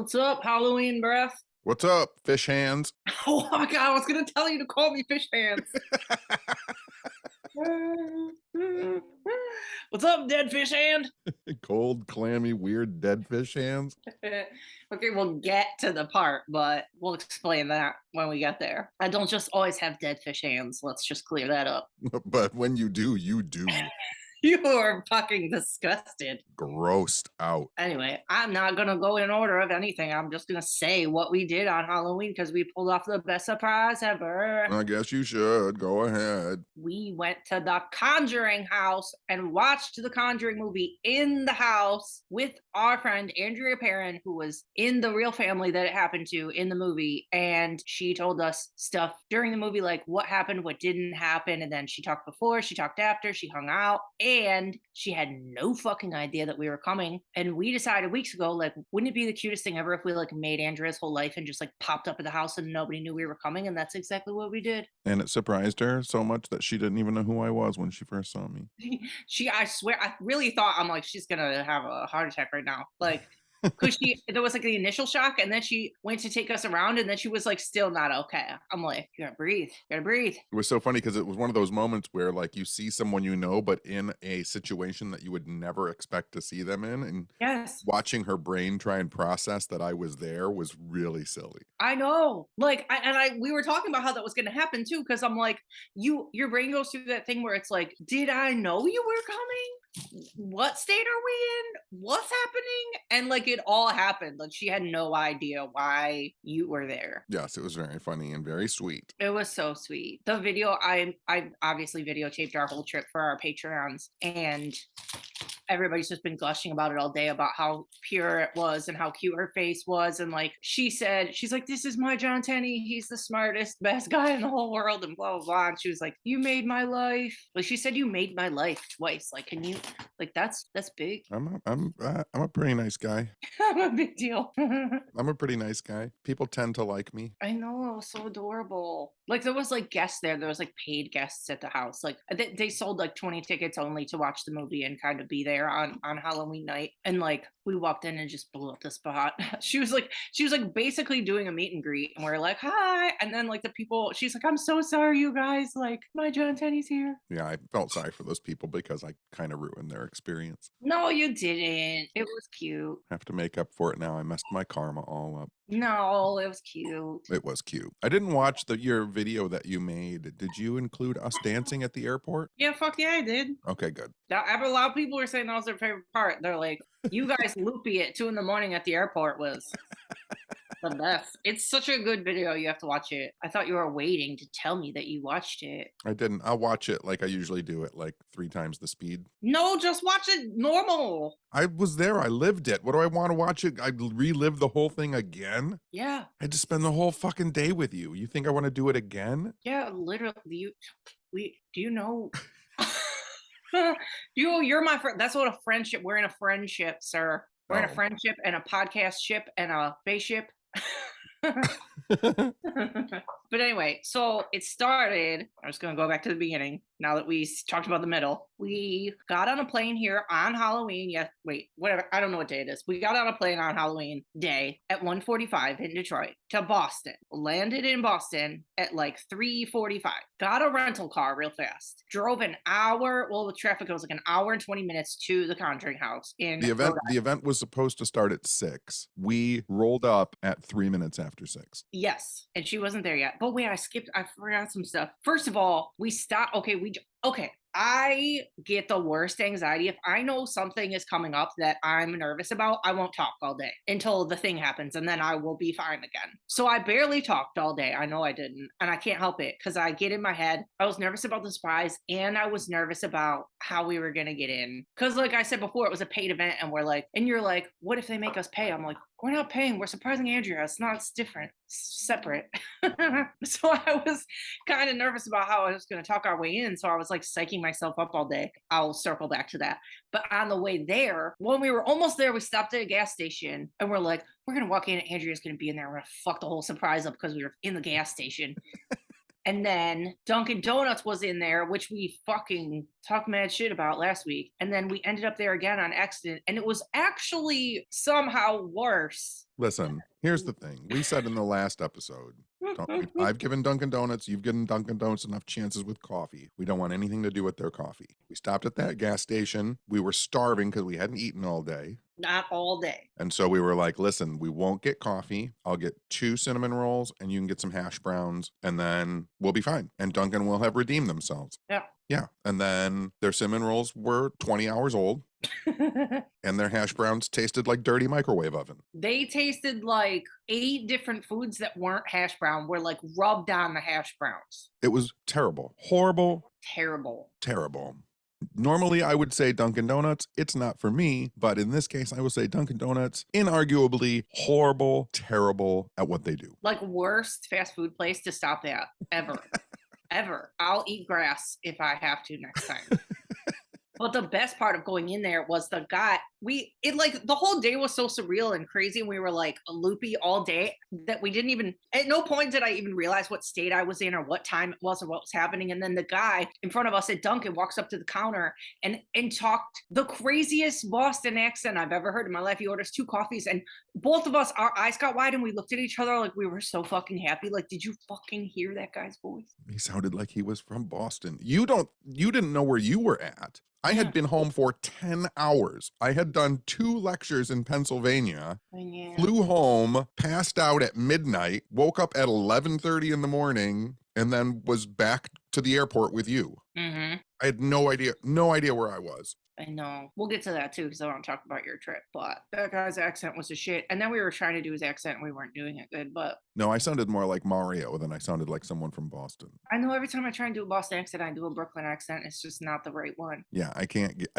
What's up, Halloween breath? What's up, fish hands? Oh my god, I was gonna tell you to call me fish hands. What's up, dead fish hand? Cold, clammy, weird, dead fish hands. Okay, we'll get to the part, but we'll explain that when we get there. I don't just always have dead fish hands. Let's just clear that up. But when you do, you do. You are fucking disgusted. Grossed out. Anyway, I'm not gonna go in order of anything. I'm just gonna say what we did on Halloween because we pulled off the best surprise ever. I guess you should. Go ahead. We went to the Conjuring house and watched the Conjuring movie in the house with our friend Andrea Perron, who was in the real family that it happened to in the movie. And she told us stuff during the movie, like what happened, what didn't happen. And then she talked before, she talked after, she hung out, and she had no fucking idea that we were coming. And we decided weeks ago, like, wouldn't it be the cutest thing ever if we like made Andrea's whole life and just like popped up at the house and nobody knew we were coming? And that's exactly what we did. And it surprised her so much that she didn't even know who I was when she first saw me. I swear, I really thought, I'm like, she's gonna have a heart attack right now. Like, because there was like the initial shock, and then she went to take us around, and then she was like, still not okay. I'm like, you gotta breathe, you gotta breathe. It was so funny because it was one of those moments where, like, you see someone you know, but in a situation that you would never expect to see them in. And Yes, watching her brain try and process that I was there was really silly. I know. Like, we were talking about how that was gonna happen too, because I'm like, your brain goes through that thing where it's like, did I know you were coming? What state are we in? What's happening? And like it all happened. Like she had no idea why you were there. Yes, it was very funny and very sweet. It was so sweet. The video, I obviously videotaped our whole trip for our Patreons, and everybody's just been gushing about it all day about how pure it was and how cute her face was. And like she said, she's like, this is my John Tenney. He's the smartest, best guy in the whole world, and blah blah blah. And she was like, you made my life. Like she said, you made my life twice. Like, can you, like, that's big. I'm a pretty nice guy. I'm a big deal. I'm a pretty nice guy. People tend to like me. I know, it was so adorable. Like there was like guests there. There was like paid guests at the house. Like they sold like 20 tickets only to watch the movie and kind of be there on Halloween night. And like we walked in and just blew up the spot. She was like basically doing a meet and greet, and we're like, hi. And then like the people, she's like, I'm so sorry, you guys. Like my John Tenney's here. Yeah, I felt sorry for those people because I kind of ruined their experience. No, you didn't. It was cute. Have to make up for it now. I messed my karma all up. No, it was cute. It was cute. I didn't watch your video that you made. Did you include us dancing at the airport? Yeah, fuck yeah, I did. Okay, good. A lot of people were saying that was their favorite part. They're like, you guys loopy at 2 a.m. at the airport was the best. It's such a good video. You have to watch it. I thought you were waiting to tell me that you watched it. I didn't. I'll watch it like I usually do it, like 3 times the speed. No, just watch it normal. I was there. I lived it. What do I want to watch it? I relive the whole thing again? Yeah, I had to spend the whole fucking day with you. You think I want to do it again? yeah, literally. Do you know? You're my friend. That's what a friendship. We're in a friendship, sir. We're in a Oh. friendship and a podcast ship and a spaceship. But anyway, so it started. I'm just going to go back to the beginning now that we talked about the middle. We got on a plane here on Halloween. Yeah, wait, whatever. I don't know what day it is. We got on a plane on Halloween day at 1:45 in Detroit to Boston. Landed in Boston at like 3:45. Got a rental car real fast. Drove an hour. Well, with traffic, it was like an hour and 20 minutes to the Conjuring house in The event was supposed to start at 6. We rolled up at 3 minutes after 6. Yes, and she wasn't there yet. But wait, I forgot some stuff. First of all, we stopped. Okay. I get the worst anxiety. If I know something is coming up that I'm nervous about, I won't talk all day until the thing happens, and then I will be fine again. So I barely talked all day. I know I didn't, and I can't help it because I get in my head. I was nervous about the surprise, and I was nervous about how we were going to get in. Because like I said before, it was a paid event, and you're like, what if they make us pay? I'm like, we're not paying. We're surprising Andrea. It's different. It's separate. So I was kind of nervous about how I was going to talk our way in. So I was like psyching myself up all day. I'll circle back to that. But on the way there, when we were almost there, we stopped at a gas station and we're like, we're going to walk in and Andrea's going to be in there. We're going to fuck the whole surprise up because we were in the gas station. And then Dunkin' Donuts was in there, which we fucking talked mad shit about last week. And then we ended up there again on accident. And it was actually somehow worse. Listen, here's the thing. We said in the last episode, I've given Dunkin' Donuts, you've given Dunkin' Donuts enough chances with coffee. We don't want anything to do with their coffee. We stopped at that gas station. We were starving because we hadn't eaten all day. Not all day. And so we were like, listen, we won't get coffee. I'll get 2 cinnamon rolls and you can get some hash browns and then we'll be fine. And Dunkin' will have redeemed themselves. Yeah. Yeah. And then their cinnamon rolls were 20 hours old. And their hash browns tasted like dirty microwave oven. They tasted like 8 different foods that weren't hash brown were like rubbed on the hash browns. It was terrible. Horrible. Terrible. Terrible. Normally, I would say Dunkin' Donuts. It's not for me, but in this case, I will say Dunkin' Donuts, inarguably horrible, terrible at what they do. Like worst fast food place to stop at ever. Ever. I'll eat grass if I have to next time. But the best part of going in there was the guy, the whole day was so surreal and crazy. And we were like loopy all day that we didn't even, at no point did I even realize what state I was in or what time it was or what was happening. And then the guy in front of us at Dunkin' walks up to the counter and talked the craziest Boston accent I've ever heard in my life. He orders 2 coffees and both of us, our eyes got wide and we looked at each other like we were so fucking happy. Like, did you fucking hear that guy's voice? He sounded like he was from Boston. You didn't know where you were at. I had been home for 10 hours. I had done 2 lectures in Pennsylvania, flew home, passed out at midnight, woke up at 11:30 in the morning, and then was back to the airport with you. Mm-hmm. I had no idea where I was. I know. We'll get to that too because I want to talk about your trip. But that guy's accent was a shit. And then we were trying to do his accent and we weren't doing it good. But no, I sounded more like Mario than I sounded like someone from Boston. I know every time I try and do a Boston accent, I do a Brooklyn accent. It's just not the right one. Yeah, I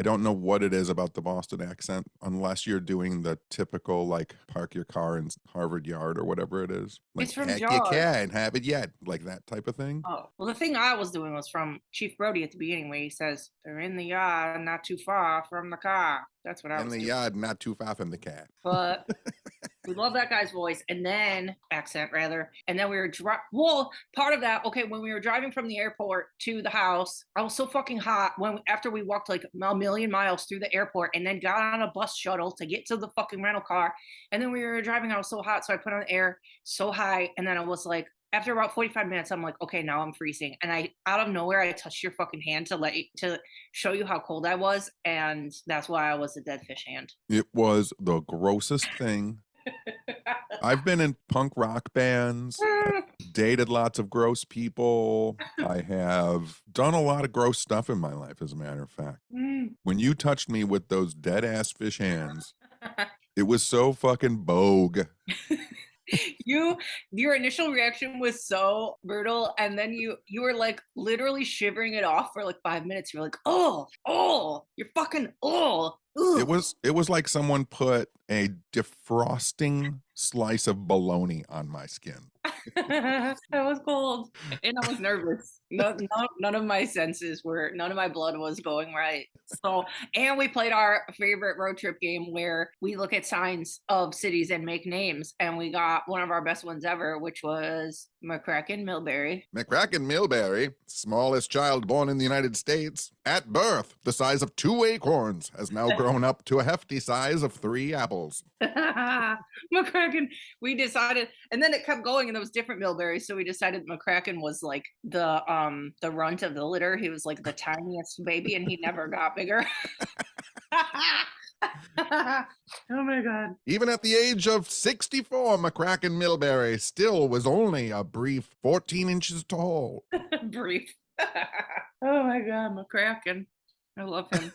don't know what it is about the Boston accent unless you're doing the typical like park your car in Harvard Yard or whatever it is. Like, it's from heck, you can't have it yet. Like that type of thing. Oh, well, the thing I was doing was from Chief Brody at the beginning where he says, they're in the yard, not too far from the car. That's what I was doing. In the yard, not too far from the cat. But we love that guy's voice. And then, accent rather. And then we were, part of that, okay, when we were driving from the airport to the house, I was so fucking hot after we walked like a million miles through the airport and then got on a bus shuttle to get to the fucking rental car. And then we were driving, I was so hot. So I put on the air so high. And then I was like, after about 45 minutes, I'm like, okay, now I'm freezing. And out of nowhere, I touched your fucking hand to show you how cold I was. And that's why I was a dead fish hand. It was the grossest thing. I've been in punk rock bands, dated lots of gross people. I have done a lot of gross stuff in my life, as a matter of fact. When you touched me with those dead ass fish hands, it was so fucking bogue. Your initial reaction was so brutal, and then you were like literally shivering it off for like 5 minutes. You're like, oh, you're fucking ugh. It was like someone put a defrosting slice of bologna on my skin. That was cold, and I was nervous. None of my none of my blood was going right. So, and we played our favorite road trip game where we look at signs of cities and make names, and we got one of our best ones ever, which was McCracken Millbury. McCracken Millbury, smallest child born in the United States, at birth, the size of 2 acorns, has now grown up to a hefty size of 3 apples. McCracken, we decided, and then it kept going, and there was different Millberries, so we decided McCracken was like the runt of the litter. He was like the tiniest baby, and he never got bigger. Oh my god. Even at the age of 64, McCracken Millbury still was only a brief 14 inches tall. Brief. Oh my god, McCracken. I love him.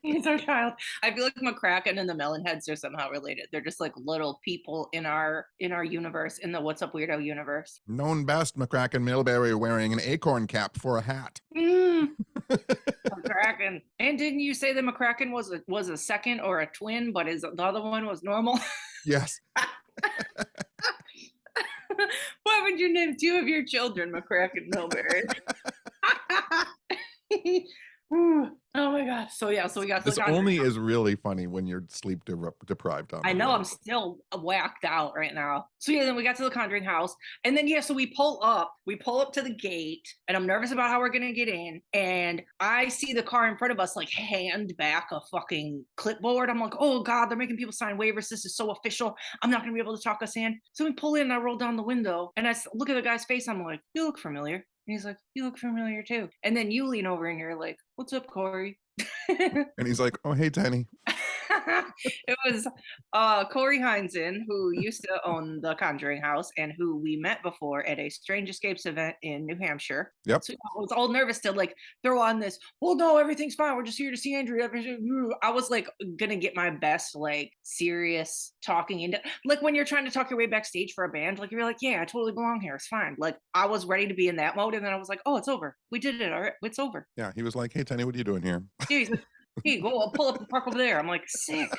He's our child. I feel like McCracken and the Melonheads are somehow related. They're just like little people in our universe, in the What's Up Weirdo universe. Known best, McCracken Millbury wearing an acorn cap for a hat. McCracken. And didn't you say that McCracken was a second or a twin, but the other one was normal? Yes. Why would you name 2 of your children McCracken Millbury? Oh my god. So yeah, so we got to This the Conjuring only house. is really funny when you're sleep deprived on I the know I'm road. still whacked out right now. So yeah, then we got to the Conjuring house, and then yeah, so we pull up to the gate, and I'm nervous about how we're gonna get in, and I see the car in front of us like hand back a fucking clipboard. I'm like, oh god, they're making people sign waivers. This is so official. I'm not gonna be able to talk us in. So we pull in, and I roll down the window, and look at the guy's face. I'm like, you look familiar. And he's like, you look familiar too. And then you lean over and you're like, what's up, Corey? And he's like, oh, hey, Tenny. It was Corey Heinzen, who used to own the Conjuring House and who we met before at a Strange Escapes event in New Hampshire. Yep. So I was all nervous to like throw on this, well, no, everything's fine. We're just here to see Andrea. I was like gonna get my best, like serious talking into like when you're trying to talk your way backstage for a band, like you're like, yeah, I totally belong here. It's fine. Like I was ready to be in that mode. And then I was like, oh, it's over. We did it. All right, it's over. Yeah. He was like, hey, Tenny, what are you doing here? Yeah, he's like, here you go. I'll pull up and park over there. I'm like, sick.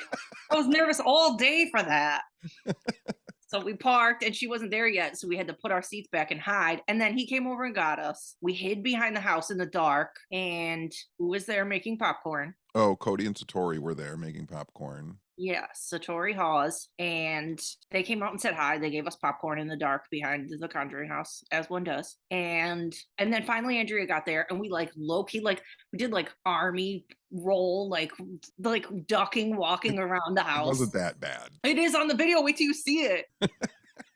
I was nervous all day for that. So we parked and she wasn't there yet. So we had to put our seats back and hide. And then he came over and got us. We hid behind the house in the dark. And who was there making popcorn? Oh, Cody and Satori were there making popcorn. Yeah, Satori Hawes. And they came out and said hi. They gave us popcorn in the dark behind the Conjuring house, as one does. And then finally Andrea got there and we like low-key, like we did like army roll, like ducking, walking around the It house. wasn't that bad. It is on the video. Wait till you see it.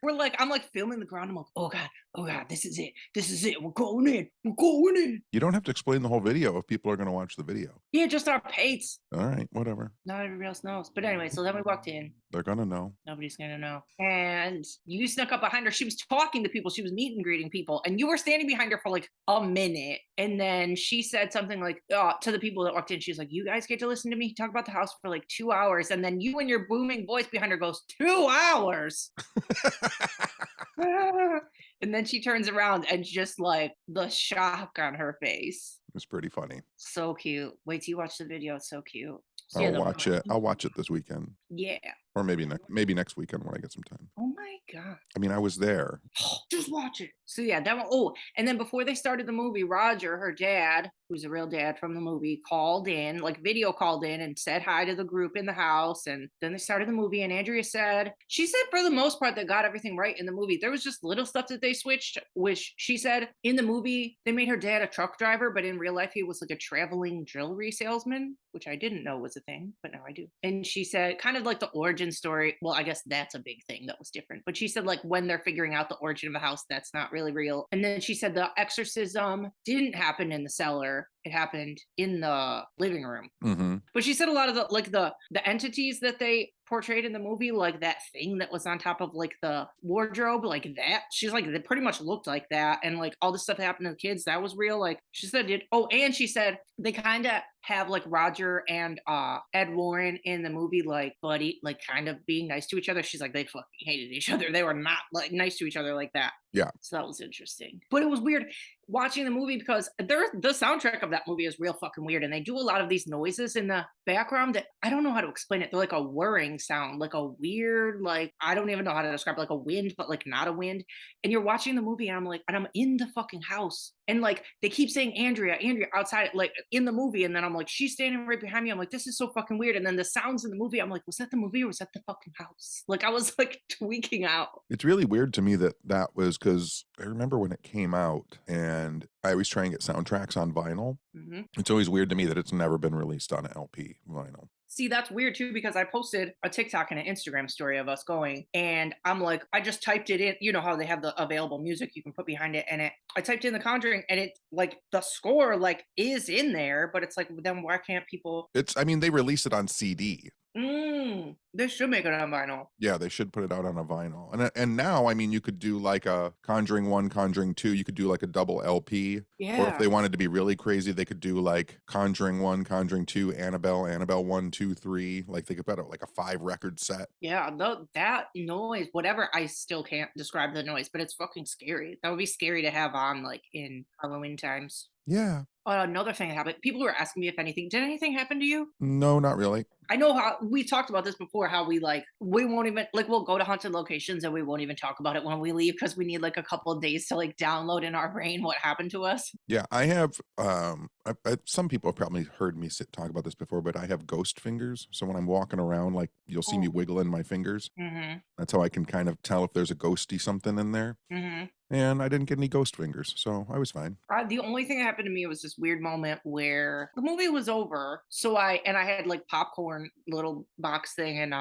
I'm like filming the ground. I'm like, oh God, this is it. We're going in. You don't have to explain the whole video if people are going to watch the video. Yeah, just our pates. All right, whatever. Not everybody else knows. But anyway, so then we walked in. They're going to know. Nobody's gonna know. And you snuck up behind her. She was talking to people. She was meet and greeting people. And you were standing behind her for like a minute. And then she said something like to the people that walked in. She's like, you guys get to listen to me talk about the house for like 2 hours. And then you and your booming voice behind her goes, 2 hours. And then she turns around and just like the shock on her face. It's pretty funny. So cute. Wait till you watch the video. It's so cute. So I'll watch it. I'll watch it this weekend. Yeah. Or maybe next weekend when I get some time. Oh my God. I mean, I was there. Just watch it. So yeah, that one. Oh, and then before they started the movie, Roger, her dad, who's a real dad from the movie, called in, like video called in and said hi to the group in the house. And then they started the movie. And Andrea said, she said for the most part, they got everything right in the movie. There was just little stuff that they switched, which she said in the movie, they made her dad a truck driver, but in real life, he was like a traveling jewelry salesman, which I didn't know was a thing, but now I do. And she said kind of like the origin story. Well, I guess that's a big thing that was different. But she said like when they're figuring out the origin of the house, that's not really real. And then she said the exorcism didn't happen in the cellar. It happened in the living room. Mm-hmm. But she said a lot of the entities that they portrayed in the movie, like that thing that was on top of like the wardrobe, like that. She's like, they pretty much looked like that. And like all the stuff that happened to the kids, that was real. Like she said it. Oh, and she said they kind of have like Roger and Ed Warren in the movie, like buddy, like kind of being nice to each other. She's like, they fucking hated each other. They were not like nice to each other like that. Yeah. So that was interesting. But it was weird watching the movie because the soundtrack of that movie is real fucking weird. And they do a lot of these noises in the background that I don't know how to explain it. They're like a whirring sound, like a weird, like, I don't even know how to describe it, like a wind, but like not a wind. And you're watching the movie and I'm like, and I'm in the fucking house. And like, they keep saying, Andrea outside, like in the movie. And then I'm like, she's standing right behind me. I'm like, this is so fucking weird. And then the sounds in the movie, I'm like, was that the movie or was that the fucking house? Like I was like tweaking out. It's really weird to me that was because I remember when it came out and I always try and get soundtracks on vinyl. Mm-hmm. It's always weird to me that it's never been released on LP vinyl. See, that's weird too, because I posted a TikTok and an Instagram story of us going, and I'm like, I just typed it in, you know how they have the available music you can put behind it. And I typed in The Conjuring and it like the score like is in there, but it's like, then why can't people? I mean, they released it on CD. They should make it on vinyl. Yeah, they should put it out on a vinyl. And now, I mean, you could do like a Conjuring 1, Conjuring 2. You could do like a double LP. Yeah. Or if they wanted to be really crazy, they could do like Conjuring 1, Conjuring 2, Annabelle 1, 2, 3. Like they could put out like a 5-record set. Yeah, that noise, whatever, I still can't describe the noise, but it's fucking scary. That would be scary to have on like in Halloween times. Yeah. Another thing that happened, people were asking me if anything, did anything happen to you? No, not really. I know how we talked about this before, how we like we won't even like we'll go to haunted locations and we won't even talk about it when we leave because we need like a couple of days to like download in our brain what happened to us. Yeah, I have. Some people have probably heard me talk about this before, but I have ghost fingers. So when I'm walking around, like you'll see me Oh. wiggling my fingers. Mhm. That's how I can kind of tell if there's a ghosty something in there. Mhm. And I didn't get any ghost fingers, so I was fine. The only thing that happened to me was this weird moment where the movie was over. So I had like popcorn little box thing and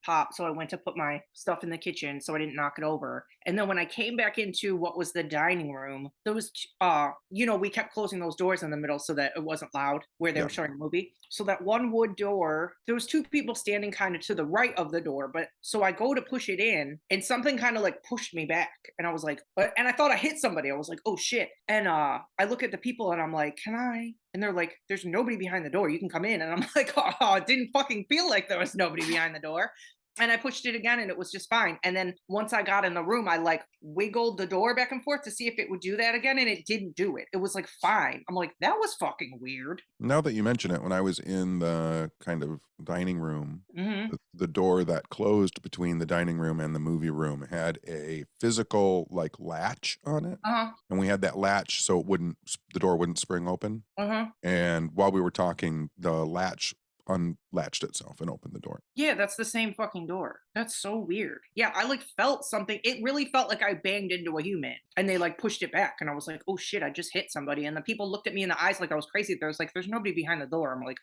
pop. So I went to put my stuff in the kitchen so I didn't knock it over. And then when I came back into what was the dining room, there was we kept closing those doors in the middle so that it wasn't loud where they Yeah. were showing the movie. So that one wood door, there was two people standing kind of to the right of the door, but so I go to push it in and something kind of like pushed me back and I was like, and I thought I hit somebody. I was like, oh shit. And I look at the people and I'm like, can I? And they're like, there's nobody behind the door. You can come in. And I'm like, oh, it didn't fucking feel like there was nobody behind the door. And I pushed it again and it was just fine. And then once I got in the room, I like wiggled the door back and forth to see if it would do that again. And it didn't do it. It was like fine. I'm like, that was fucking weird. Now that you mention it, when I was in the kind of dining room, Hmm. the door that closed between the dining room and the movie room had a physical like latch on it. Uh-huh. And we had that latch so the door wouldn't spring open. Uh-huh. And while we were talking, the latch unlatched itself and opened the door. Yeah, that's the same fucking door. That's so weird. Yeah, I like felt something. It really felt like I banged into a human and they like pushed it back. And I was like, oh shit, I just hit somebody. And the people looked at me in the eyes like I was crazy. There was like, there's nobody behind the door. I'm like,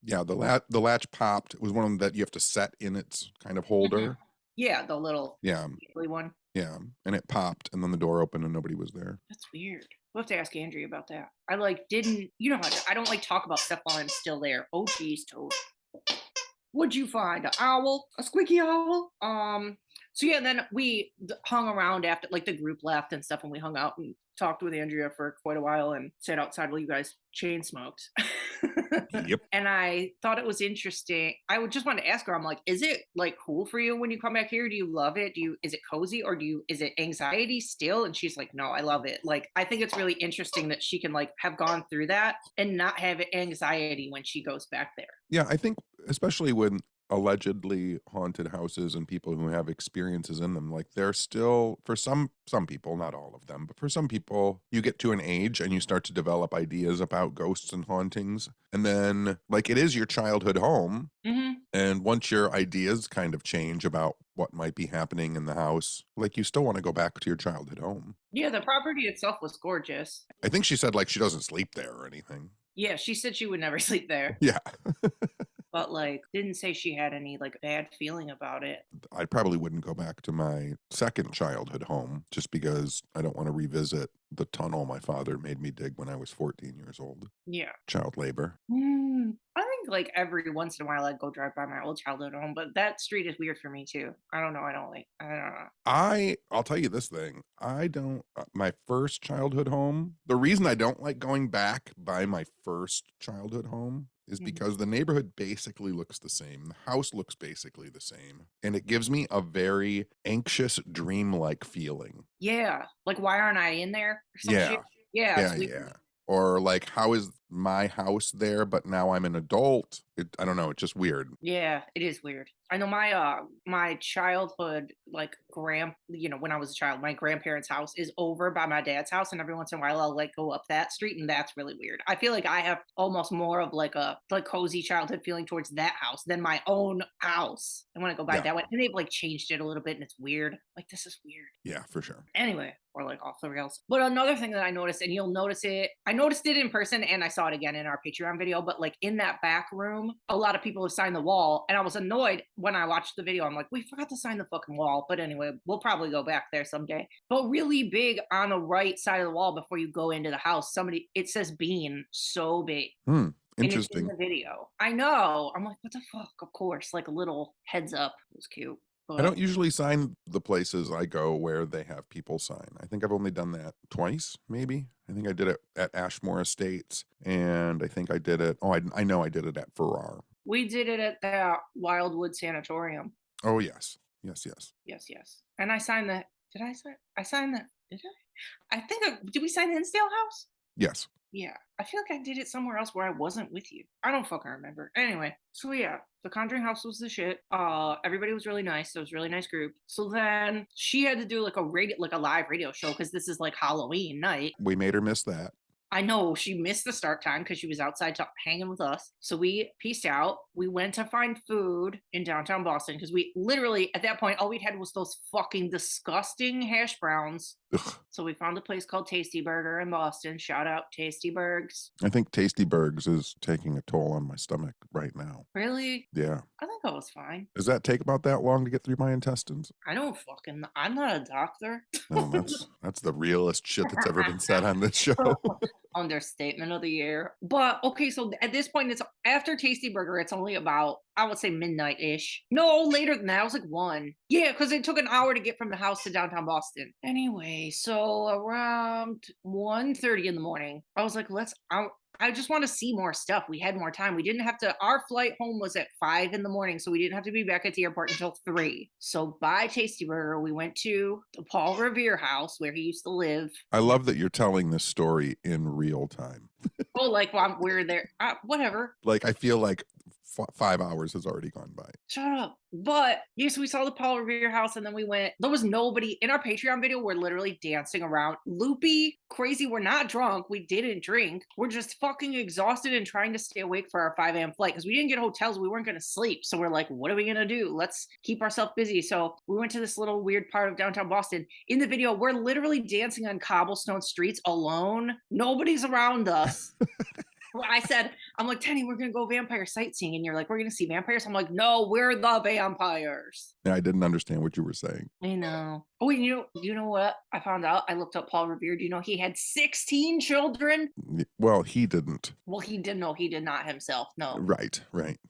Yeah, the latch popped. It was one of them that you have to set in its kind of Mhm. holder. Yeah, the little Yeah, one. yeah, and it popped, and then the door opened, and nobody was there. That's weird. We'll have to ask Andrea about that. I like didn't, you know how I don't like talk about stuff while I'm still there. Oh geez, Toad. What'd you find? An owl? A squeaky owl? So yeah, then we hung around after like the group left and stuff, and we hung out and talked with Andrea for quite a while and sat outside while you guys chain smoked. Yep. And I thought it was interesting. I would just want to ask her, I'm like, is it like cool for you when you come back here? Do you love it? Is it cozy or is it anxiety still? And she's like, no, I love it. Like, I think it's really interesting that she can like have gone through that and not have anxiety when she goes back there. Yeah, I think especially when allegedly haunted houses and people who have experiences in them, like they're still for some people, not all of them, but for some people, you get to an age and you start to develop ideas about ghosts and hauntings. And then like it is your childhood home. Hmm. And once your ideas kind of change about what might be happening in the house, like you still want to go back to your childhood home. Yeah, the property itself was gorgeous. I think she said like she doesn't sleep there or anything. Yeah, she said she would never sleep there, Yeah. but like didn't say she had any like bad feeling about it. I probably wouldn't go back to my second childhood home just because I don't want to revisit the tunnel my father made me dig when I was 14 years old. Yeah. Child labor. I think like every once in a while I'd go drive by my old childhood home, but that street is weird for me too. I don't know. I don't know. I'll tell you this thing. I don't my first childhood home. The reason I don't like going back by my first childhood home is Mhm. because the neighborhood basically looks the same. The house looks basically the same. And it gives me a very anxious, dreamlike feeling. Yeah. Like why aren't I in there or some shit? Yeah. Yeah, it's Yeah, weird. yeah. Or like, how is my house there, but now I'm an adult? I don't know. It's just weird. Yeah, it is weird. I know my childhood like when I was a child, my grandparents' house is over by my dad's house, and every once in a while I'll like go up that street, and that's really weird. I feel like I have almost more of like a like cozy childhood feeling towards that house than my own house. I want to go by Yeah. that way, and they've like changed it a little bit, and it's weird. Like this is weird. Yeah, for sure. Anyway, or like off the rails. But another thing that I noticed, and you'll notice it, I noticed it in person and I saw it again in our Patreon video, but like in that back room, a lot of people have signed the wall. And I was annoyed when I watched the video. I'm like, we forgot to sign the fucking wall. But anyway, we'll probably go back there someday. But really big on the right side of the wall before you go into the house, it says Bean so big. Hmm. And it's in Interesting. the video. I know. I'm like, what the fuck? Of course. Like a little heads up. It was cute. I But don't usually sign the places I go where they have people sign. I think I've only done that twice, maybe. I think I did it at Ashmore Estates, and I think I did it. Oh, I know I did it at Farrar. we did it at the Wildwood Sanatorium. Oh, yes. Yes, yes. Yes, yes. And I signed that. Did I sign? I signed that. Did I? I think. Did we sign the Hinsdale House? Yes. Yeah, I feel like I did it somewhere else where I wasn't with you. I don't fucking remember. Anyway, so yeah, the Conjuring house was the shit. Everybody was really nice. It was a really nice group. So then she had to do like a live radio show because this is like Halloween night. We made her miss that. I know she missed the start time because she was outside hanging with us. So we pieced out. We went to find food in downtown Boston because we literally, at that point, all we'd had was those fucking disgusting hash browns. Ugh. So we found a place called Tasty Burger in Boston. Shout out Tasty Burgs. I think Tasty Burgs is taking a toll on my stomach right now. Really? Yeah. I think I was fine. Does that take about that long to get through my intestines? I'm not a doctor. No, that's the realest shit that's ever been said on this show. Understatement of the year. But okay, so at this point, it's after Tasty Burger, it's only about, I would say, midnight-ish. No, later than that. It was like 1. Yeah, because it took an hour to get from the house to downtown Boston. Anyway, so around 1:30 in the morning, I was like, I just want to see more stuff. We had more time. We didn't have to, our flight home was at 5 in the morning, so we didn't have to be back at the airport until 3. So by Tasty Burger, we went to the Paul Revere house where he used to live. I love that you're telling this story in real time. Oh, like while we're there, whatever. Like, I feel like 5 hours has already gone by. Shut up. But yes, we saw the Paul Revere house and then we went. There was nobody in our Patreon video. We're literally dancing around. Loopy, crazy. We're not drunk. We didn't drink. We're just fucking exhausted and trying to stay awake for our 5 a.m. flight because we didn't get hotels. We weren't going to sleep. So we're like, what are we going to do? Let's keep ourselves busy. So we went to this little weird part of downtown Boston. In the video, we're literally dancing on cobblestone streets alone. Nobody's around us. I said, I'm like, Tenny, we're going to go vampire sightseeing. And you're like, we're going to see vampires. I'm like, no, we're the vampires. Yeah, I didn't understand what you were saying. I know. Oh, you know what? I found out. I looked up Paul Revere. Do you know he had 16 children? Well, he didn't. Well, he didn't know. He did not himself. No. Right.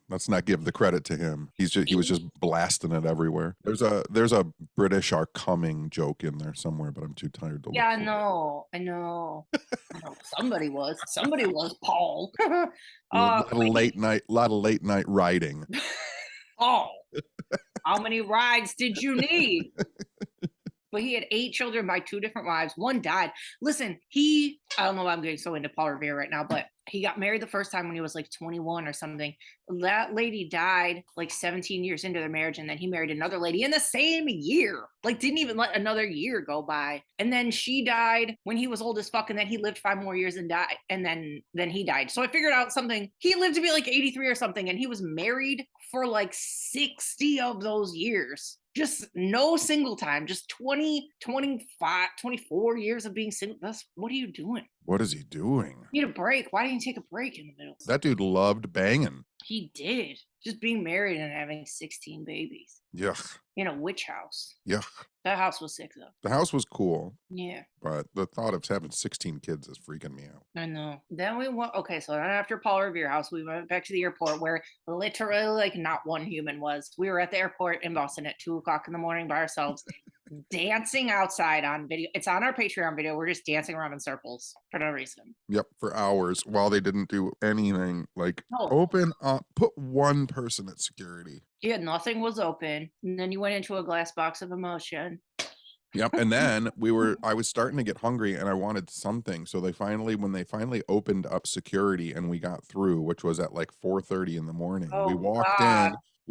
Let's not give the credit to him. He was just blasting it everywhere. There's a British are coming joke in there somewhere, but I'm too tired to look. Yeah, I know. Somebody was Paul. A lot of late night riding. Oh, how many rides did you need? But he had 8 children by 2 different wives. 1 died. Listen, I don't know why I'm getting so into Paul Revere right now, but he got married the first time when he was like 21 or something. That lady died like 17 years into their marriage, and then he married another lady in the same year. Like, didn't even let another year go by. And then she died when he was old as fuck, and then he lived 5 more years and died. And then he died. So I figured out something. He lived to be like 83 or something, and he was married for like 60 of those years. Just no single time, just 20, 25, 24 years of being single. What are you doing? What is he doing? You need a break. Why didn't you take a break in the middle? That dude loved banging. He did. Just being married and having 16 babies. Yuck. In a witch house. Yuck. That house was sick, though. The house was cool. Yeah. But the thought of having 16 kids is freaking me out. I know. Then we went, okay, so then after Paul Revere house, we went back to the airport where literally like not one human was. We were at the airport in Boston at 2:00 in the morning by ourselves, dancing outside on video. It's on our Patreon video. We're just dancing around in circles for no reason. Yep, for hours while they didn't do anything. Like, No. open up, put one person at security. Yeah, nothing was open. And then you went into a glass box of emotion. Yep. And then I was starting to get hungry and I wanted something. So when they finally opened up security and we got through, which was at like 4:30 in the morning, Oh, we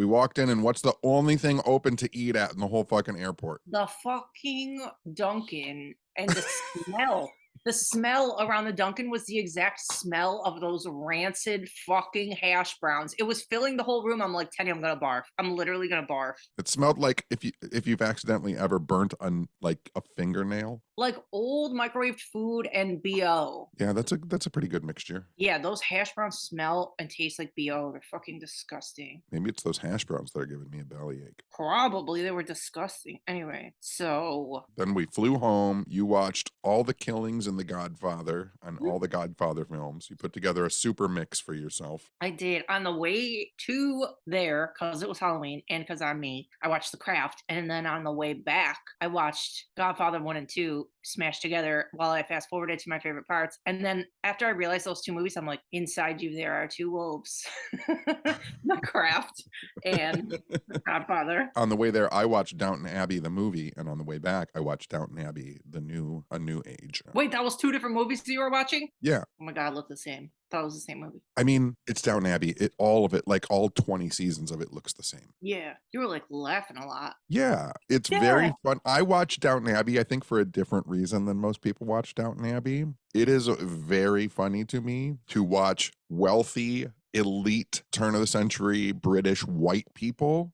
walked in and what's the only thing open to eat at in the whole fucking airport? The fucking Dunkin' and the smell. The smell around the Dunkin' was the exact smell of those rancid fucking hash browns. It was filling the whole room. I'm like, Tenny, I'm gonna barf. I'm literally gonna barf. It smelled like if you've accidentally ever burnt on like a fingernail. Like old microwaved food and BO. Yeah, that's a pretty good mixture. Yeah, those hash browns smell and taste like BO. They're fucking disgusting. Maybe it's those hash browns that are giving me a bellyache. Probably they were disgusting. Anyway, so then we flew home. You watched all the killings in The Godfather and all the Godfather films. You put together a super mix for yourself. I did. On the way to there, because it was Halloween and because I'm me, I watched The Craft. And then on the way back, I watched Godfather 1 and 2 smashed together while I fast forwarded to my favorite parts. And then after I realized those two movies, I'm like, inside you there are two wolves. The Craft and The Godfather. On the way there, I watched Downton Abbey, the movie, and on the way back, I watched Downton Abbey, A New Age. Wait, that was two different movies you were watching? Yeah. Oh my God, look the same. Thought it was the same movie. I mean, it's Downton Abbey. All of it, like all 20 seasons of it looks the same. Yeah. You were like laughing a lot. Yeah. It's very fun. I watched Downton Abbey, I think, for a different reason than most people watch Downton Abbey. It is very funny to me to watch wealthy, elite, turn of the century British white people,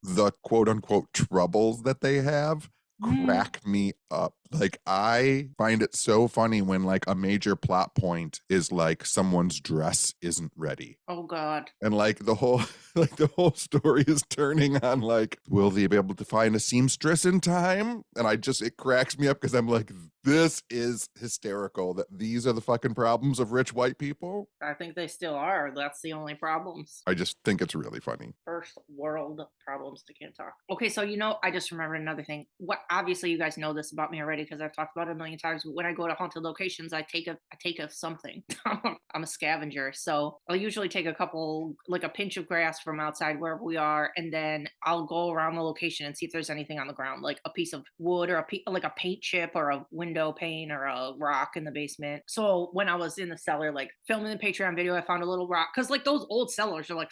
the quote unquote troubles that they have crack me up. Like, I find it so funny when like a major plot point is like someone's dress isn't ready. Oh God. And like the whole story is turning on like, will they be able to find a seamstress in time? And it cracks me up because I'm like, this is hysterical that these are the fucking problems of rich white people. I think they still are. That's the only problems. I just think it's really funny. First world problems they can't talk. Okay, so I just remembered another thing. What obviously you guys know this about me already because I've talked about it a million times. But when I go to haunted locations, I take a something. I'm a scavenger, so I'll usually take a couple, like a pinch of grass from outside wherever we are, and then I'll go around the location and see if there's anything on the ground, like a piece of wood or like a paint chip or a window pane or a rock in the basement. So when I was in the cellar, like filming the Patreon video, I found a little rock because like those old cellars are like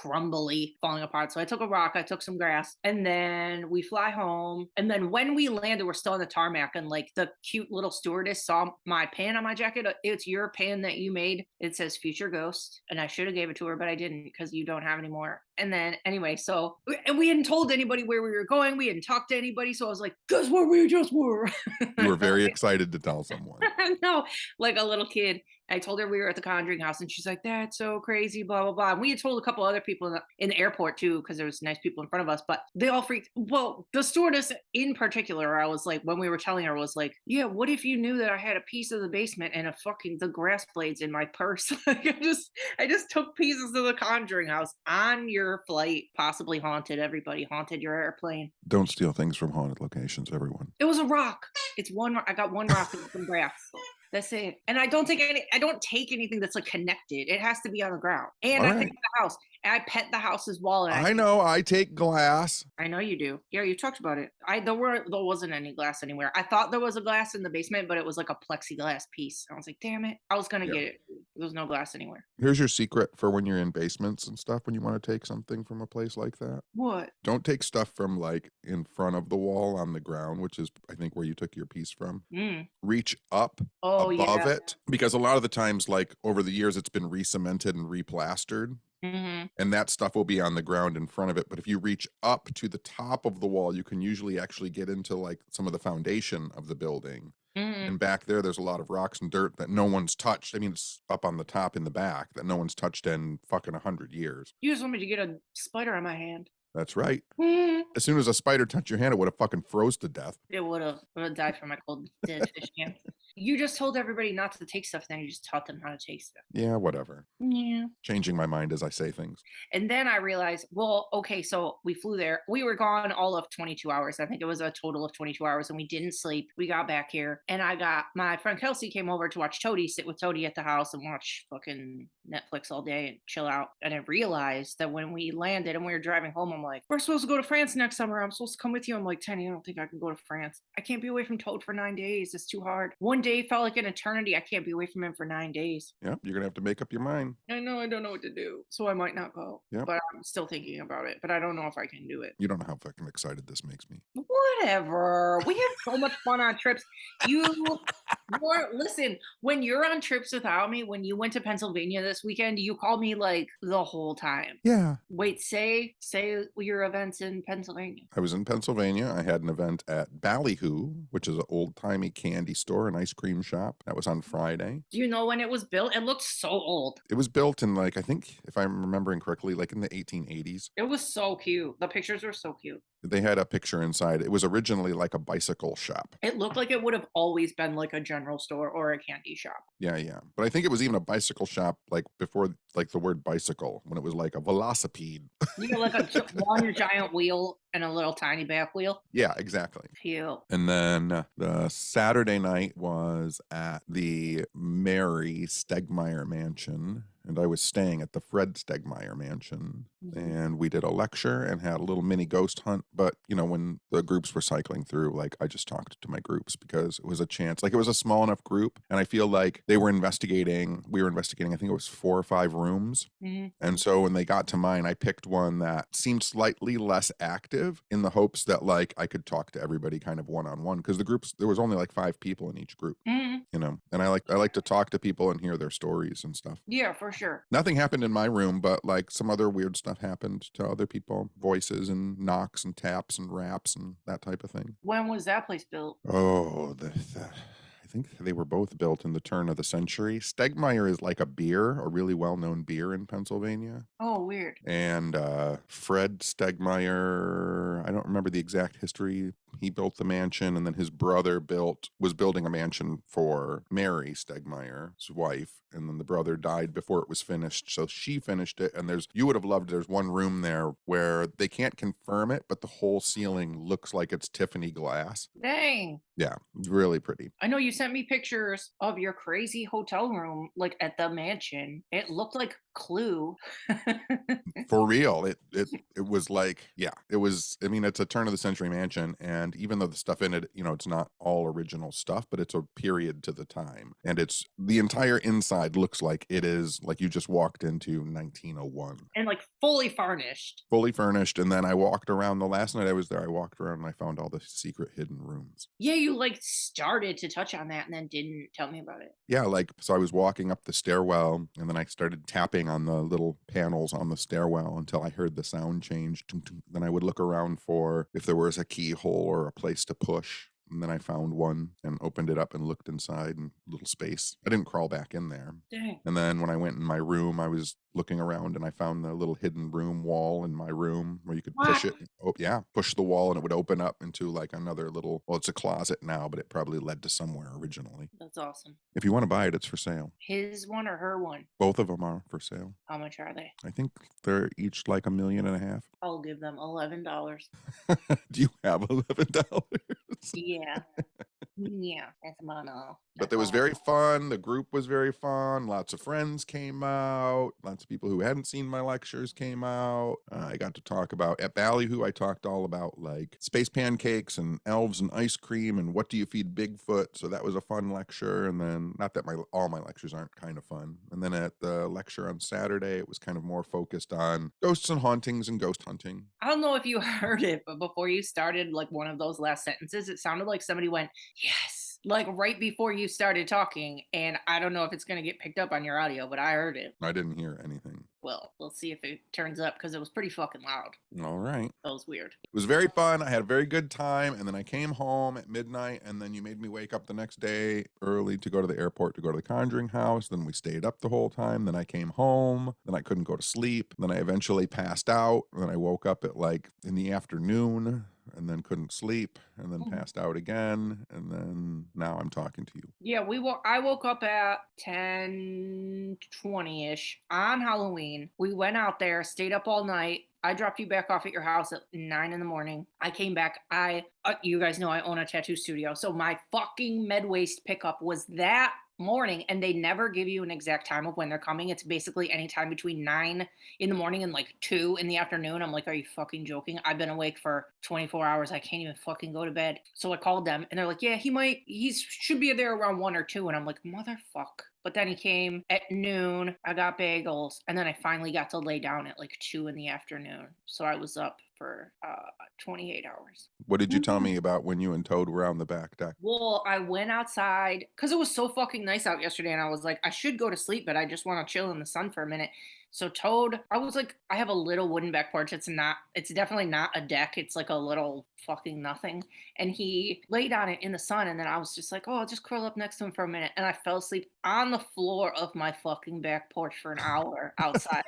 crumbly, falling apart. So I took a rock, I took some grass, and then we fly home. And then when we landed, we're still on the tarmac, and like the cute little stewardess saw my pin on my jacket. It's your pin that you made. It says Future Ghost, and I should have gave it to her, but I didn't because you don't have any more. And then anyway, and we hadn't told anybody where we were going. We hadn't talked to anybody. So I was like, guess where we just were. You were very excited to tell someone. No, like a little kid. I told her we were at the Conjuring house, and she's like, that's so crazy, blah, blah, blah. And we had told a couple other people in the airport too, because there was nice people in front of us, but they all freaked. Well, the stewardess in particular, I was like, when we were telling her, was like, yeah, what if you knew that I had a piece of the basement and the grass blades in my purse? Like, I just took pieces of the Conjuring house on your flight, possibly haunted everybody, haunted your airplane. Don't steal things from haunted locations, everyone. It was a rock. I got one rock and some grass. That's it. And I don't take anything that's like connected. It has to be on the ground. And I pet the house. And I pet the house's wall. And I know. I take glass. I know you do. Yeah, you talked about it. There wasn't any glass anywhere. I thought there was a glass in the basement, but it was like a plexiglass piece. I was like, damn it. I was gonna get it. There was no glass anywhere. Here's your secret for when you're in basements and stuff, when you want to take something from a place like that. What? Don't take stuff from like in front of the wall on the ground, which is I think where you took your piece from. Reach up above it, because a lot of the times, like over the years, it's been re-cemented and replastered. And that stuff will be on the ground in front of it. But if you reach up to the top of the wall, you can usually actually get into like some of the foundation of the building. And back there's a lot of rocks and dirt that no one's touched. I mean, it's up on the top in the back that no one's touched in fucking 100 years. You just want me to get a spider on my hand. That's right. As soon as a spider touched your hand, it would have fucking froze to death. It would have died from my cold dead fish hand. You just told everybody not to take stuff, then you just taught them how to take stuff. Yeah, whatever. Yeah. Changing my mind as I say things. And then I realized, well, okay, so we flew there. We were gone all of 22 hours. I think it was a total of 22 hours, and we didn't sleep. We got back here, and my friend Kelsey came over to watch Toady, sit with Toady at the house and watch fucking Netflix all day and chill out. And I realized that when we landed and we were driving home, I'm like, we're supposed to go to France next summer. I'm supposed to come with you. I'm like, Tenny, I don't think I can go to France. I can't be away from Toad for 9 days. It's too hard. One day felt like an eternity. I can't be away from him for 9 days. Yeah, you're gonna have to make up your mind. I know, I don't know what to do, so I might not go. Yeah, but I'm still thinking about it. But I don't know if I can do it. You don't know how fucking excited this makes me. Whatever. We have so much fun on trips. Listen, when you're on trips without me, when you went to Pennsylvania this weekend, you called me like the whole time. Yeah. Wait, say your events in Pennsylvania. I was in Pennsylvania. I had an event at Ballyhoo, which is an old-timey candy store and ice cream shop. That was on Friday. Do you know when it was built? It looks so old. It was built in like, I think, if I'm remembering correctly, like in the 1880s. It was so cute. The pictures were so cute. They had a picture inside. It was originally like a bicycle shop. It looked like it would have always been like a general store or a candy shop. Yeah, yeah. But I think it was even a bicycle shop like before like the word bicycle, when it was like a velocipede. You know, like one giant wheel and a little tiny back wheel. Yeah, exactly. Cute. And then the Saturday night was at the Mary Stegmeyer Mansion, and I was staying at the Fred Stegmeyer Mansion. And we did a lecture and had a little mini ghost hunt. But, you know, when the groups were cycling through, like I just talked to my groups because it was a chance. Like it was a small enough group. And I feel like we were investigating, I think it was 4 or 5 rooms. And so when they got to mine, I picked one that seemed slightly less active in the hopes that like I could talk to everybody kind of one-on-one, because the groups, there was only like 5 people in each group, you know, and I like to talk to people and hear their stories and stuff. Yeah, for sure. Nothing happened in my room, but like some other weird stuff happened to other people, voices and knocks and taps and raps and that type of thing. When was that place built? Oh, I think they were both built in the turn of the century. Stegmeyer is like a really well-known beer in Pennsylvania. Oh, weird. And Fred Stegmeyer, I don't remember the exact history. He built the mansion, and then his brother was building a mansion for Mary Stegmeyer's wife, and then the brother died before it was finished, so she finished it. And you would have loved, there's one room there where they can't confirm it, but the whole ceiling looks like it's Tiffany glass. Dang. Yeah, really pretty. I know you sent me pictures of your crazy hotel room, like at the mansion. It looked like Clue. For real, it was like, yeah, it was. I mean, it's a turn of the century mansion, and even though the stuff in it, you know, it's not all original stuff, but it's a period to the time, and it's the entire inside looks like it is like you just walked into 1901, And like fully furnished. fully furnished. And then I walked around. The last night I was there, I walked around and I found all the secret hidden rooms. Yeah, you like started to touch on that and then didn't tell me about it. Yeah, like, so I was walking up the stairwell, and then I started tapping on the little panels on the stairwell until I heard the sound change. Then I would look around for if there was a keyhole or a place to push. And then I found one and opened it up and looked inside, and little space. I didn't crawl back in there. Dang. And then when I went in my room, I was looking around and I found the little hidden room wall in my room where you could push it. Oh, yeah, push the wall and it would open up into like another little, well, it's a closet now, but it probably led to somewhere originally. That's awesome. If you want to buy it, it's for sale. His one or her one? Both of them are for sale. How much are they? I think they're each like $1.5 million. I'll give them $11. Do you have $11? Yeah. Yeah, that's about all. But it was very fun. The group was very fun. Lots of friends came out. Lots of people who hadn't seen my lectures came out. I got to talk about, at Ballyhoo, I talked all about like space pancakes and elves and ice cream and what do you feed Bigfoot. So that was a fun lecture. And then, not that all my lectures aren't kind of fun. And then at the lecture on Saturday, it was kind of more focused on ghosts and hauntings and ghost hunting. I don't know if you heard it, but before you started like one of those last sentences, it sounded like somebody went, yes, like right before you started talking. And I don't know if it's going to get picked up on your audio, but I heard it. I didn't hear anything. Well, we'll see if it turns up because it was pretty fucking loud. All right. That was weird. It was very fun. I had a very good time. And then I came home at midnight, and then you made me wake up the next day early to go to the airport to go to the Conjuring house. Then we stayed up the whole time. Then I came home. Then I couldn't go to sleep. Then I eventually passed out. And then I woke up at like in the afternoon and then couldn't sleep and then passed out again. And then now I'm talking to you. Yeah, I woke up at 10:20-ish on Halloween. We went out there, stayed up all night. I dropped you back off at your house at 9 in the morning. I came back. You guys know I own a tattoo studio. So my fucking med-waste pickup was that morning, and they never give you an exact time of when they're coming. It's basically any time between 9 in the morning and like 2 in the afternoon. I'm like, are you fucking joking? I've been awake for 24 hours. I can't even fucking go to bed. So I called them and they're like, yeah, he should be there around 1 or 2. And I'm like, motherfuck. But then he came at noon. I got bagels, and then I finally got to lay down at like 2 in the afternoon. So I was up for 28 hours. What did you tell me about when you and Toad were on the back deck? Well, I went outside because it was so fucking nice out yesterday, and I was like, I should go to sleep, but I just want to chill in the sun for a minute. So Toad, I was like, I have a little wooden back porch. It's definitely not a deck. It's like a little fucking nothing. And he laid on it in the sun. And then I was just like, oh, I'll just curl up next to him for a minute. And I fell asleep on the floor of my fucking back porch for an hour outside.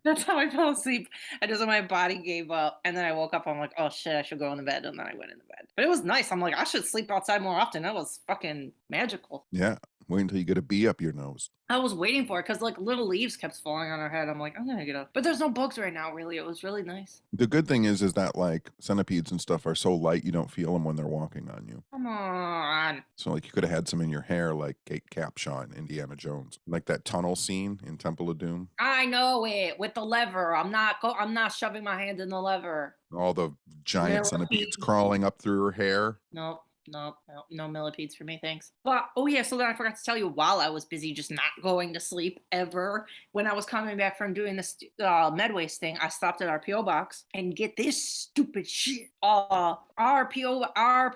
That's how I fell asleep. I just, my body gave up. And then I woke up. I'm like, oh shit, I should go in the bed. And then I went in the bed. But it was nice. I'm like, I should sleep outside more often. That was fucking magical. Yeah. Wait until you get a bee up your nose. I was waiting for it because like little leaves kept falling on our head. I'm like, I'm gonna get up. But there's no bugs right now, really. It was really nice. The good thing is that like centipedes and stuff are so light you don't feel them when they're walking on you. Come on. So like you could have had some in your hair like Kate Capshaw in Indiana Jones. Like that tunnel scene in Temple of Doom. I know it with the lever. I'm not shoving my hand in the lever. All the giant centipedes crawling up through her hair. Nope. No millipedes for me, thanks. But oh yeah, so then I forgot to tell you, while I was busy just not going to sleep ever, when I was coming back from doing this Medways thing, I stopped at our PO box and get this stupid shit. Our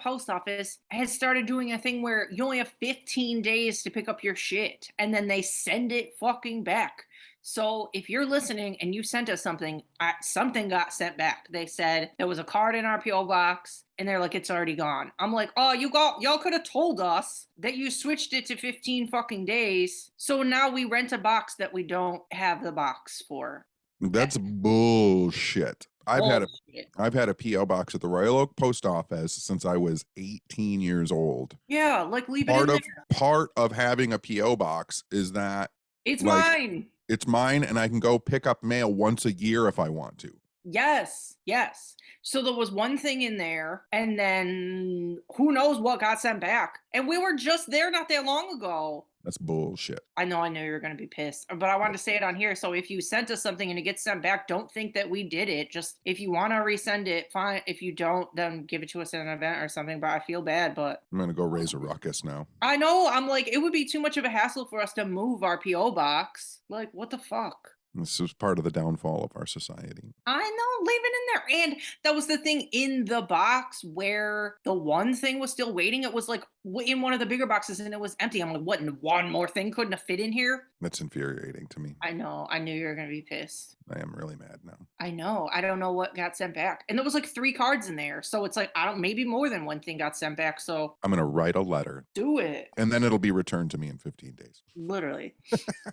post office has started doing a thing where you only have 15 days to pick up your shit, and then they send it fucking back. So if you're listening and you sent us something, something got sent back. They said there was a card in our PO box, and they're like, it's already gone. I'm like, oh, y'all could have told us that you switched it to 15 fucking days. So now we rent a box that we don't have the box for. That's bullshit. I've had a PO box at the Royal Oak Post Office since I was 18 years old. Yeah, like leave it in there. Part of having a PO box is that it's mine. It's mine, and I can go pick up mail once a year if I want to. Yes. So there was one thing in there, and then who knows what got sent back. And we were just there not that long ago. That's bullshit. I know you were going to be pissed, but I wanted to say it on here. So if you sent us something and it gets sent back, don't think that we did it. Just if you want to resend it, fine. If you don't, then give it to us at an event or something. But I feel bad, but I'm going to go raise a ruckus now. I know. I'm like, it would be too much of a hassle for us to move our PO box. Like, what the fuck? This was part of the downfall of our society. I know, leave it in there. And that was the thing in the box where the one thing was still waiting. It was like in one of the bigger boxes and it was empty. I'm like, what? One more thing couldn't have fit in here? That's infuriating to me. I know. I knew you were going to be pissed. I am really mad now. I know. I don't know what got sent back. And there was like 3 cards in there. So it's like, maybe more than one thing got sent back. So I'm going to write a letter. Do it. And then it'll be returned to me in 15 days. Literally.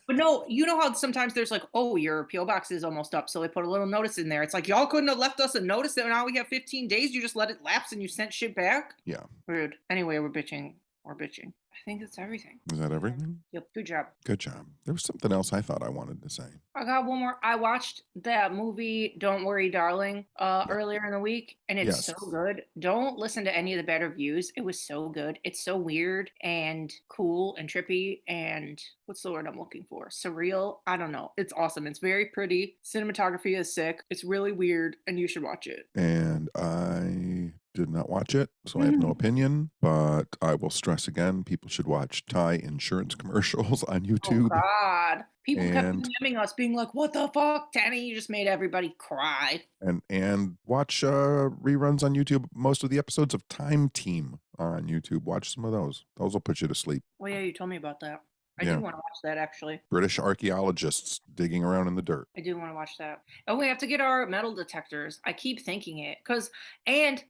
But no, you know how sometimes there's like, oh, your PO box is almost up. So they put a little notice in there. It's like, y'all couldn't have left us a notice that now we have 15 days. You just let it lapse and you sent shit back? Yeah. Rude. Anyway, we're bitching. I think that's everything. Is that everything? Yep. Good job. Good job. There was something else I thought I wanted to say. I got one more. I watched that movie, Don't Worry, Darling, earlier in the week, and it's so good. Don't listen to any of the bad reviews. It was so good. It's so weird and cool and trippy and what's the word I'm looking for? Surreal. I don't know. It's awesome. It's very pretty. Cinematography is sick. It's really weird, and you should watch it. And I did not watch it, so I have no opinion, but I will stress again, people should watch Thai insurance commercials on YouTube. Oh, God. People kept DMing us being like, what the fuck, Danny? You just made everybody cry. And watch reruns on YouTube. Most of the episodes of Time Team are on YouTube. Watch some of those. Those will put you to sleep. Oh, yeah, you told me about that. I do want to watch that, actually. British archaeologists digging around in the dirt. I do want to watch that. Oh, we have to get our metal detectors. I keep thinking it.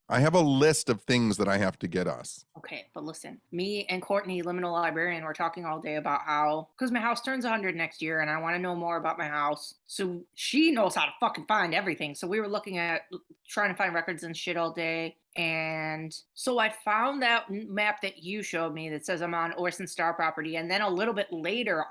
I have a list of things that I have to get us. Okay, but listen. Me and Courtney, Liminal Librarian, were talking all day about how, because my house turns 100 next year, and I want to know more about my house. So she knows how to fucking find everything. So we were looking at trying to find records and shit all day. And so I found that map that you showed me that says I'm on Orson Star property. And then a little bit later,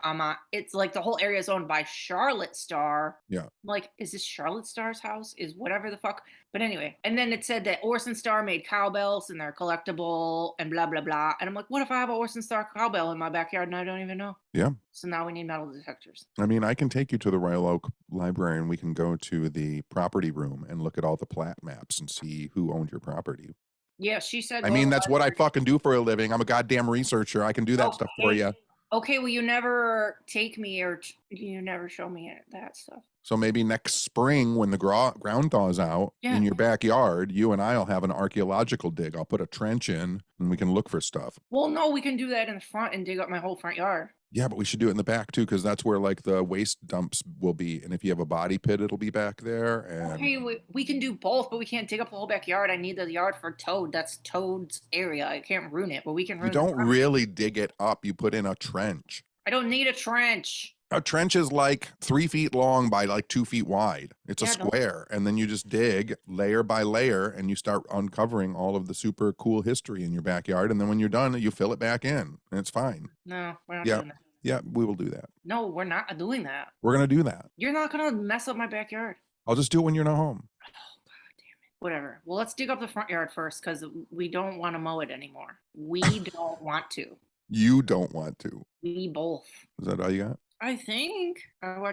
it's like the whole area is owned by Charlotte Star. Yeah. I'm like, is this Charlotte Star's house? Is whatever the fuck. But anyway, and then it said that Orson Star made cowbells and they're collectible and blah, blah, blah. And I'm like, what if I have an Orson Star cowbell in my backyard and I don't even know? Yeah. So now we need metal detectors. I mean, I can take you to the Royal Oak Library and we can go to the property room and look at all the plat maps and see who owned your property. Yeah, she said. I mean, that's what I fucking do for a living. I'm a goddamn researcher. I can do that stuff for you. Okay, well, you never take me or you never show me that stuff. So maybe next spring when the ground thaws out in your backyard, you and I will have an archaeological dig. I'll put a trench in and we can look for stuff. Well, no, we can do that in the front and dig up my whole front yard. Yeah, but we should do it in the back too, because that's where like the waste dumps will be. And if you have a body pit, it'll be back there. And Okay, we can do both, but we can't dig up the whole backyard. I need the yard for Toad. That's Toad's area. I can't ruin it, but we can you ruin don't really dig it up. You put in a trench. I don't need a trench. A trench is like 3 feet long by like 2 feet wide. It's a square. And then you just dig layer by layer and you start uncovering all of the super cool history in your backyard. And then when you're done, you fill it back in and it's fine. No, we're not doing that. Yeah, we will do that. No, we're not doing that. We're going to do that. You're not going to mess up my backyard. I'll just do it when you're not home. Oh, God damn it. Whatever. Well, let's dig up the front yard first because we don't want to mow it anymore. We don't want to. You don't want to. We both. Is that all you got? I think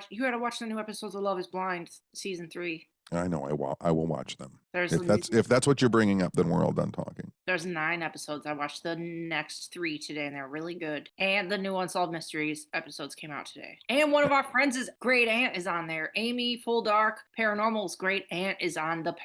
you got to watch the new episodes of Love Is Blind season 3. I know. I will watch them. There's if that's what you're bringing up, then we're all done talking. There's 9 episodes. I watched the next 3 today, and they're really good. And the new Unsolved Mysteries episodes came out today. And one of our friends' great aunt is on there. Amy Full Dark Paranormal's great aunt is on the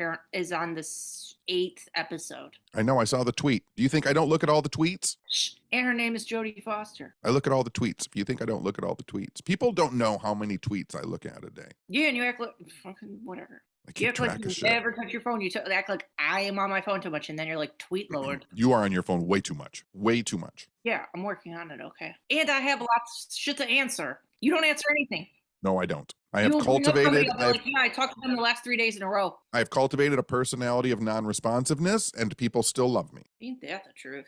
8th episode. I know. I saw the tweet. Do you think I don't look at all the tweets? Shh. And her name is Jodie Foster. I look at all the tweets. If you think I don't look at all the tweets, people don't know how many tweets I look at a day. Yeah, and you act like fucking whatever. I keep track of shit. You never touch your phone. You act like I am on my phone too much, and then you're like tweet lord. You are on your phone way too much. Way too much. Yeah, I'm working on it. Okay, and I have lots of shit to answer. You don't answer anything. No, I don't. I have cultivated. I talked to them the last 3 days in a row. I have cultivated a personality of non-responsiveness, and people still love me. Ain't that the truth?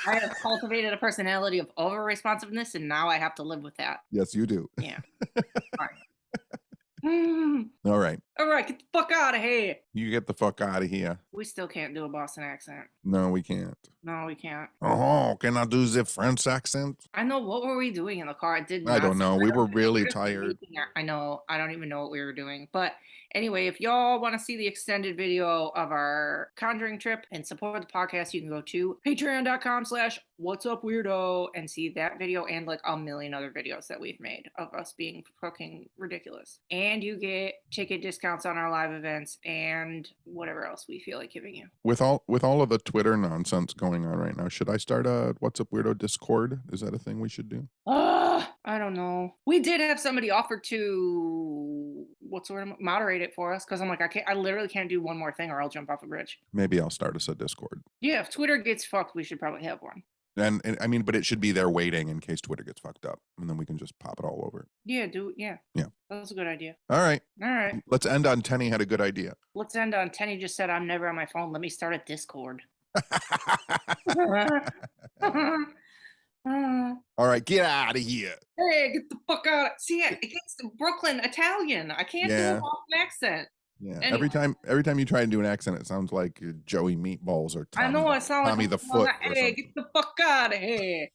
I have cultivated a personality of over-responsiveness, and now I have to live with that. Yes, you do. Yeah. All right. All right. Get the fuck out of here. You get the fuck out of here. We still can't do a Boston accent. No, we can't. No, we can't. Oh, can I do the French accent? I know. What were we doing in the car? I don't know. We were really tired. I know. I don't even know what we were doing. But anyway, if y'all want to see the extended video of our Conjuring trip and support the podcast, you can go to patreon.com/whatsupweirdo and see that video and like a million other videos that we've made of us being fucking ridiculous. And you get ticket discounts on our live events and whatever else we feel like giving you. With all of the Twitter nonsense going on right now, should I start a What's Up Weirdo Discord? Is that a thing we should do? I don't know. We did have somebody offer to moderate it for us because I'm like, I literally can't do one more thing or I'll jump off a bridge. Maybe I'll start us a Discord. Yeah, if Twitter gets fucked, we should probably have one. And I mean, but it should be there waiting in case Twitter gets fucked up, and then we can just pop it all over. Yeah, that's a good idea. All right. Let's end on Tenny had a good idea. Let's end on Tenny just said, I'm never on my phone. Let me start a Discord. All right, get out of here. Hey, get the fuck out. See, it's Brooklyn Italian. I can't do a Boston accent. Yeah. Anyway. Every time you try and do an accent, it sounds like Joey Meatballs or Tommy, I know it sounds Tommy like the Foot. Hey, get the fuck out of here.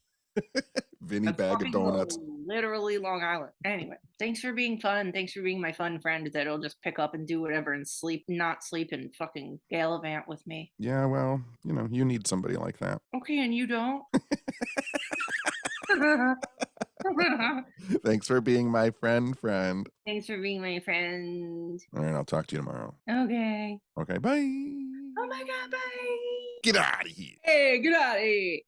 Vinny Bag of Donuts. Literally Long Island. Anyway, thanks for being fun. Thanks for being my fun friend that'll just pick up and do whatever and not sleep and fucking gallivant with me. Yeah, well, you need somebody like that. Okay, and you don't? Thanks for being my friend. Thanks for being my friend. All right, I'll talk to you tomorrow. Okay. Okay, bye. Oh my God, bye. Get out of here. Hey, get out of here.